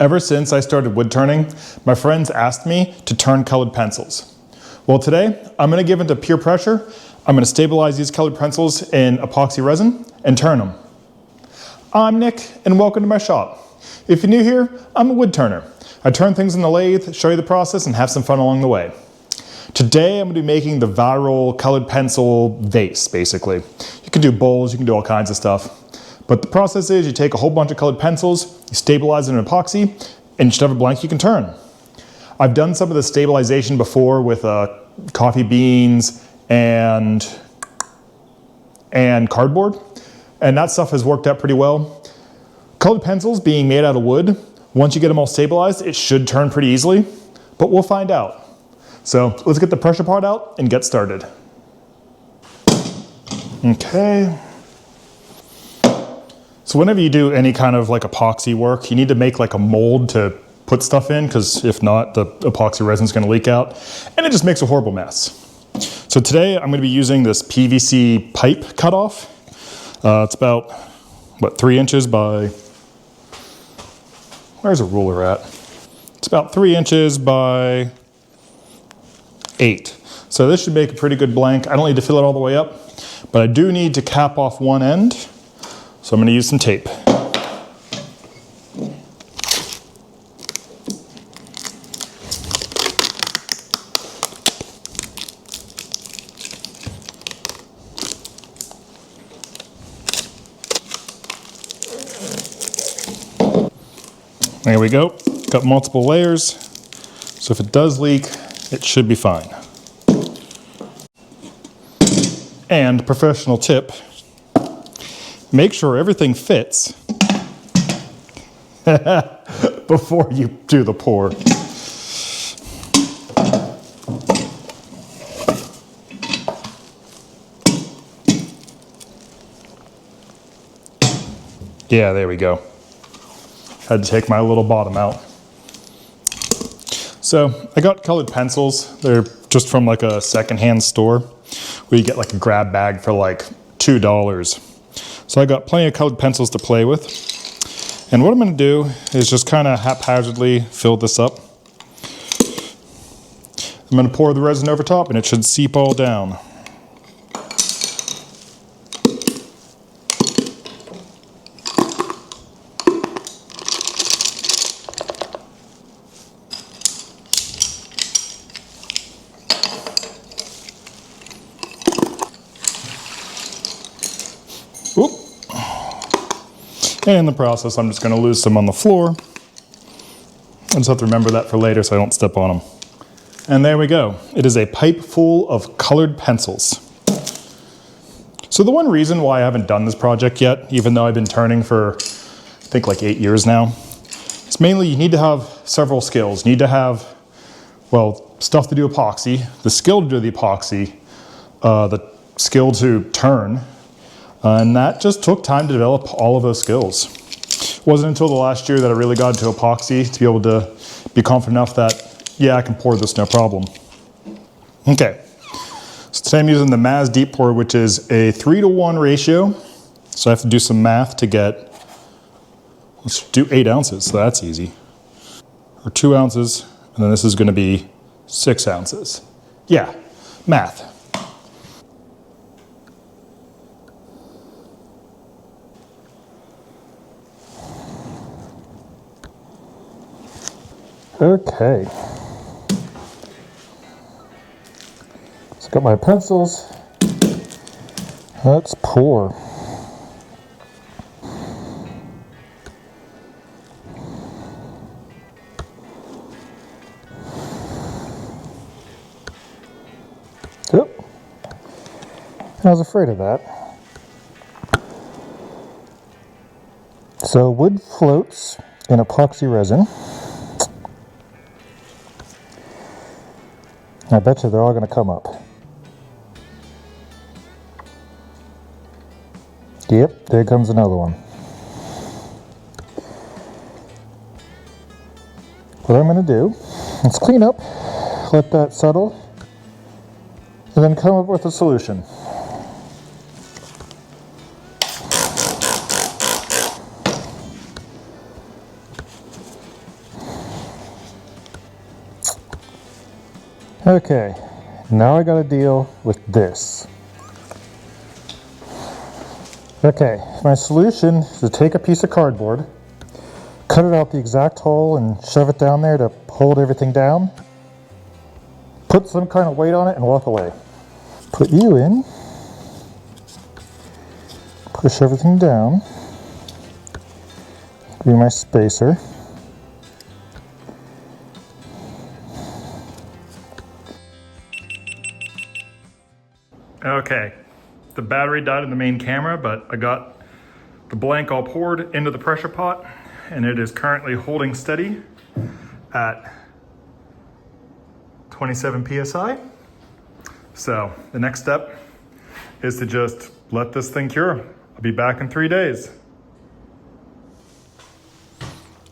Ever since I started wood turning, my friends asked me to turn colored pencils. Well, today I'm going to give into peer pressure. I'm going to stabilize these colored pencils in epoxy resin and turn them. I'm Nick, and welcome to my shop. If you're new here, I'm a wood turner. I turn things in the lathe, show you the process, and have some fun along the way. Today I'm going to be making the viral colored pencil vase, basically. You can do bowls, you can do all kinds of stuff. But the process is you take a whole bunch of colored pencils, you stabilize it in epoxy, and you should have a blank you can turn. I've done some of the stabilization before with coffee beans and cardboard, and that stuff has worked out pretty well. Colored pencils being made out of wood, once you get them all stabilized, it should turn pretty easily, but we'll find out. So let's get the pressure part out and get started. Okay. So whenever you do any kind of like epoxy work, you need to make like a mold to put stuff in, because if not, the epoxy resin is going to leak out, and it just makes a horrible mess. So today I'm going to be using this PVC pipe cutoff. It's about, what, 3 inches by, where's a ruler at? It's about 3 inches by 8. So this should make a pretty good blank. I don't need to fill it all the way up, but I do need to cap off one end. So I'm going to use some tape. There we go. Got multiple layers. So if it does leak, it should be fine. And professional tip, make sure everything fits before you do the pour. Yeah, there we go. Had to take my little bottom out. So I got colored pencils. They're just from like a secondhand store where you get like a grab bag for like $2. So I got plenty of colored pencils to play with. And what I'm going to do is just kind of haphazardly fill this up. I'm going to pour the resin over top and it should seep all down. Oop. And in the process, I'm just going to lose some on the floor. I just have to remember that for later so I don't step on them. And there we go. It is a pipe full of colored pencils. So the one reason why I haven't done this project yet, even though I've been turning for, I think like 8 years now, is mainly you need to have several skills. You need to have, well, stuff to do epoxy, the skill to do the epoxy, the skill to turn, and that just took time to develop all of those skills. It wasn't until the last year that I really got into epoxy to be able to be confident enough that, yeah, I can pour this no problem. Okay, so today I'm using the Maz Deep Pour, which is a 3-to-1 ratio. So I have to do some math to get, let's do 8 ounces, so that's easy. Or 2 ounces, and then this is gonna be 6 ounces. Yeah, math. Okay, so got my pencils. Let's pour. Yep, I was afraid of that. So wood floats in epoxy resin. I bet you they're all going to come up. Yep, there comes another one. What I'm going to do, let's clean up, let that settle, and then come up with a solution. Okay, now I gotta deal with this. Okay, my solution is to take a piece of cardboard, cut it out the exact hole and shove it down there to hold everything down, put some kind of weight on it and walk away. Put you in, push everything down, give me my spacer. Okay, the battery died in the main camera, but I got the blank all poured into the pressure pot, and it is currently holding steady at 27 psi. So the next step is to just let this thing cure. I'll be back in 3 days.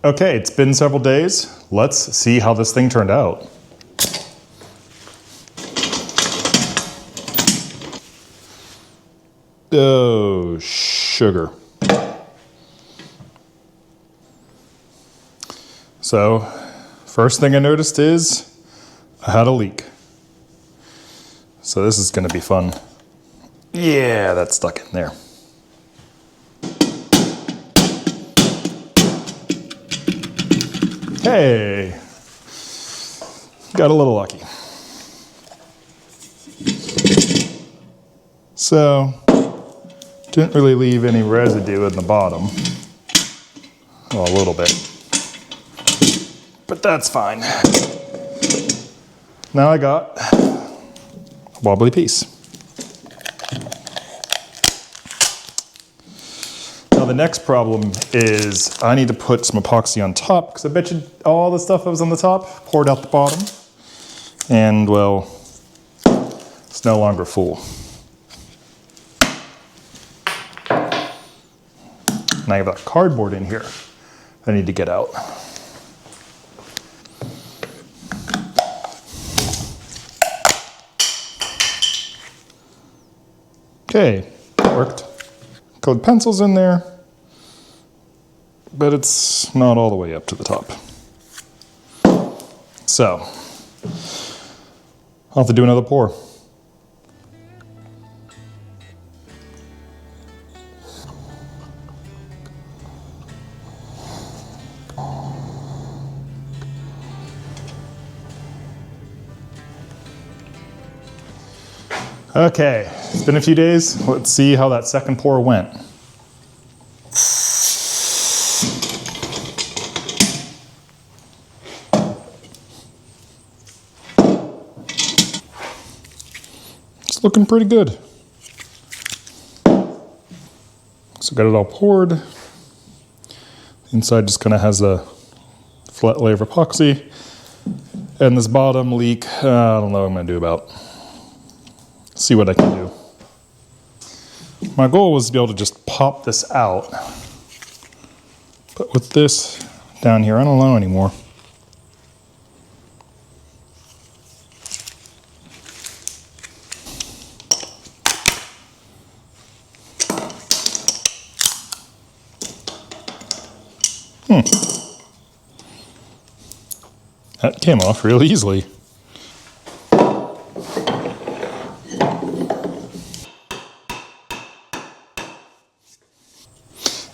Okay, it's been several days. Let's see how this thing turned out. Oh, sugar. So, first thing I noticed is I had a leak. So this is gonna be fun. Yeah, that's stuck in there. Hey, got a little lucky. So, didn't really leave any residue in the bottom. Well, a little bit. But that's fine. Now I got a wobbly piece. Now the next problem is I need to put some epoxy on top, because I bet you all the stuff that was on the top poured out the bottom. And well, it's no longer full. And I have that cardboard in here I need to get out. Okay, worked. Colored pencils in there, but it's not all the way up to the top. So, I'll have to do another pour. Okay, it's been a few days. Let's see how that second pour went. It's looking pretty good. So got it all poured. The inside just kind of has a flat layer of epoxy. And this bottom leak, I don't know what I'm gonna do about. See what I can do. My goal was to be able to just pop this out. But with this down here, I don't know anymore. That came off real easily.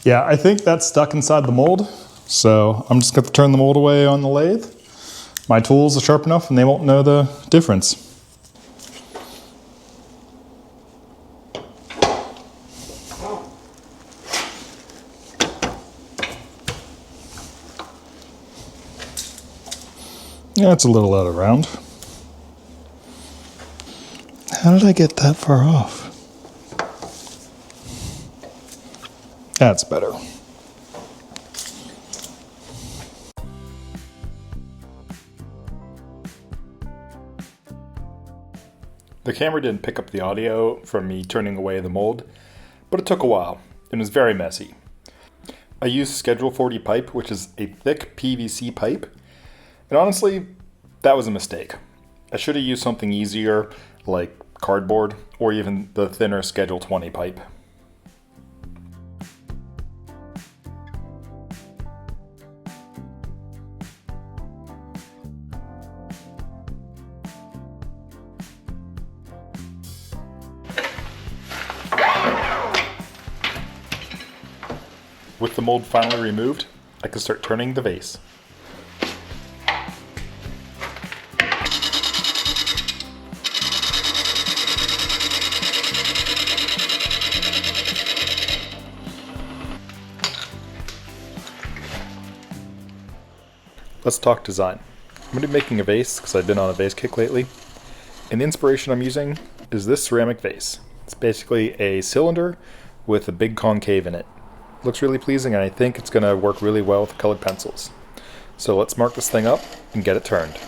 Yeah, I think that's stuck inside the mold, so I'm just going to turn the mold away on the lathe. My tools are sharp enough and they won't know the difference. Yeah, it's a little out of round. How did I get that far off? That's better. The camera didn't pick up the audio from me turning away the mold, but it took a while and was very messy. I used Schedule 40 pipe, which is a thick PVC pipe, and honestly, that was a mistake. I should have used something easier like cardboard or even the thinner Schedule 20 pipe. With the mold finally removed, I can start turning the vase. Let's talk design. I'm going to be making a vase because I've been on a vase kick lately. And the inspiration I'm using is this ceramic vase. It's basically a cylinder with a big concave in it. Looks really pleasing, and I think it's going to work really well with colored pencils. So let's mark this thing up and get it turned.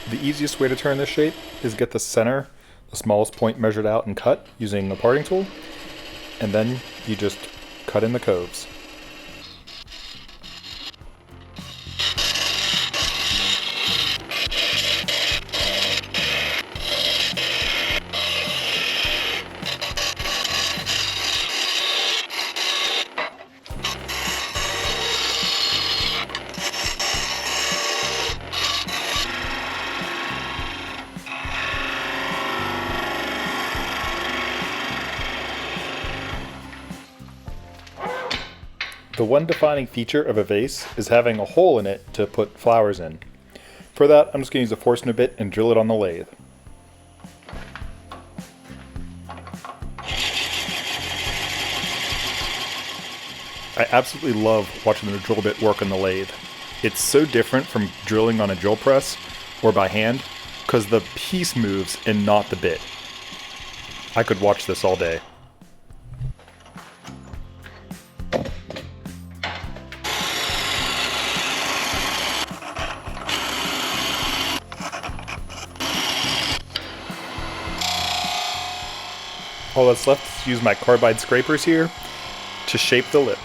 The easiest way to turn this shape is get the center, the smallest point measured out and cut using a parting tool, and then you just cut in the coves. The one defining feature of a vase is having a hole in it to put flowers in. For that, I'm just going to use a Forstner bit and drill it on the lathe. I absolutely love watching the drill bit work on the lathe. It's so different from drilling on a drill press or by hand because the piece moves and not the bit. I could watch this all day. All that's left is to use my carbide scrapers here to shape the lip.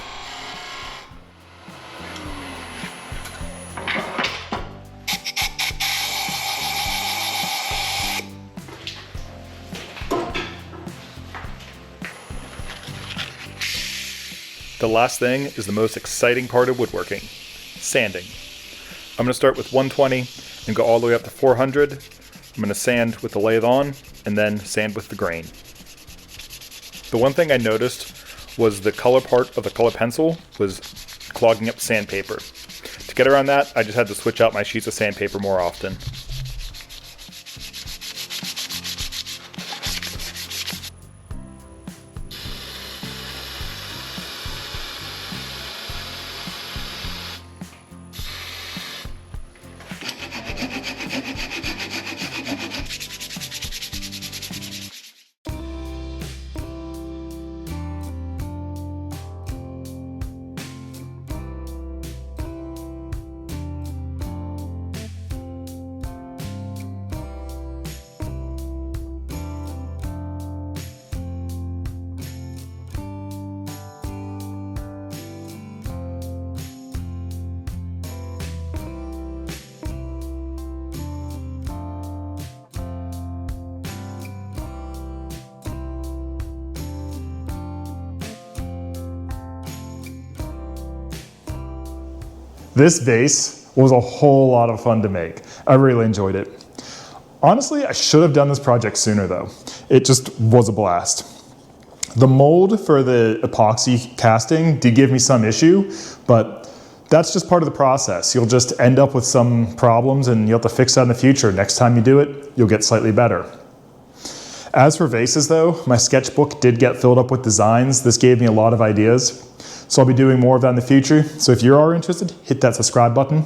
The last thing is the most exciting part of woodworking, sanding. I'm going to start with 120 and go all the way up to 400. I'm going to sand with the lathe on and then sand with the grain. The one thing I noticed was the color part of the color pencil was clogging up sandpaper. To get around that, I just had to switch out my sheets of sandpaper more often. This vase was a whole lot of fun to make. I really enjoyed it. Honestly, I should have done this project sooner though. It just was a blast. The mold for the epoxy casting did give me some issue, but that's just part of the process. You'll just end up with some problems and you'll have to fix that in the future. Next time you do it, you'll get slightly better. As for vases though, my sketchbook did get filled up with designs. This gave me a lot of ideas. So I'll be doing more of that in the future. So if you are interested, hit that subscribe button.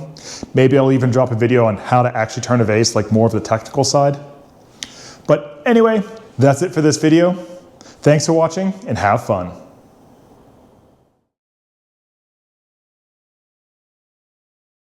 Maybe I'll even drop a video on how to actually turn a vase, like more of the technical side. But anyway, that's it for this video. Thanks for watching and have fun.